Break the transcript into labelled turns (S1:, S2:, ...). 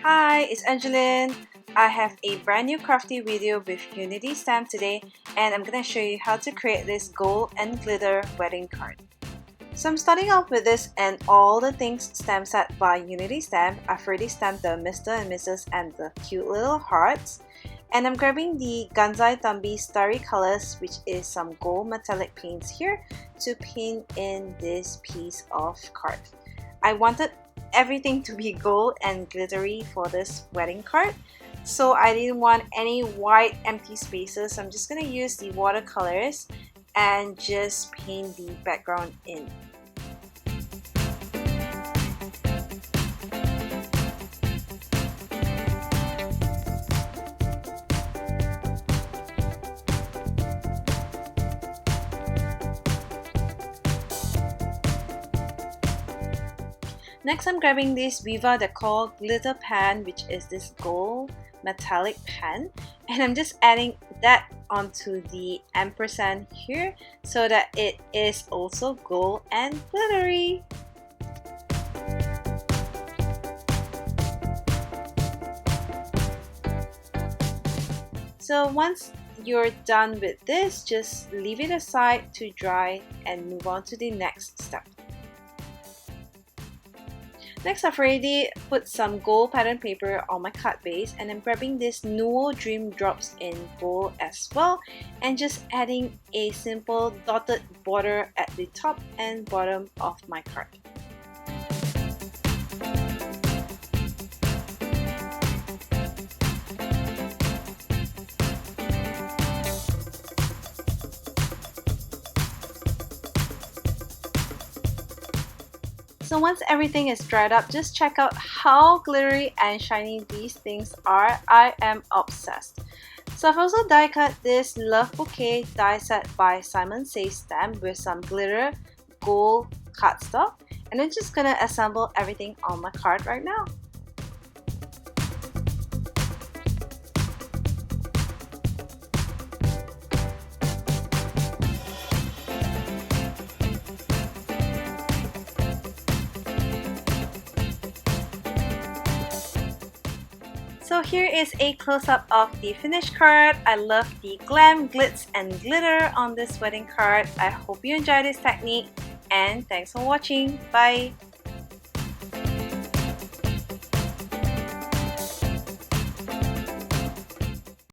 S1: Hi, it's Angeline. I have a brand new crafty video with Unity stamp today, and I'm gonna show you how to create this gold and glitter wedding card. So I'm starting off with this and all the things stamp set by Unity Stamp. I've already stamped the Mr. and Mrs. and the cute little hearts. And I'm grabbing the Gansai Tambi Starry Colors, which is some gold metallic paints here, to paint in this piece of card. I wanted everything to be gold and glittery for this wedding card, so I didn't want any white empty spaces. I'm just gonna use the watercolors and just paint the background in. Next, I'm grabbing this Viva Decor glitter pan, which is this gold metallic pan, and I'm just adding that onto the ampersand here so that it is also gold and glittery. So once you're done with this, just leave it aside to dry and move on to the next step. Next, I've already put some gold pattern paper on my cut base, and I'm grabbing this Nuo Dream Drops in gold as well, and just adding a simple dotted border at the top and bottom of my card. So once everything is dried up, just check out how glittery and shiny these things are. I am obsessed. So I've also die cut this Love Bouquet die set by Simon Says stamp with some glitter gold cardstock, and I'm just gonna assemble everything on my card right now. So here is a close-up of the finished card. I love the glam, glitz, and glitter on this wedding card. I hope you enjoy this technique, and thanks for watching. Bye!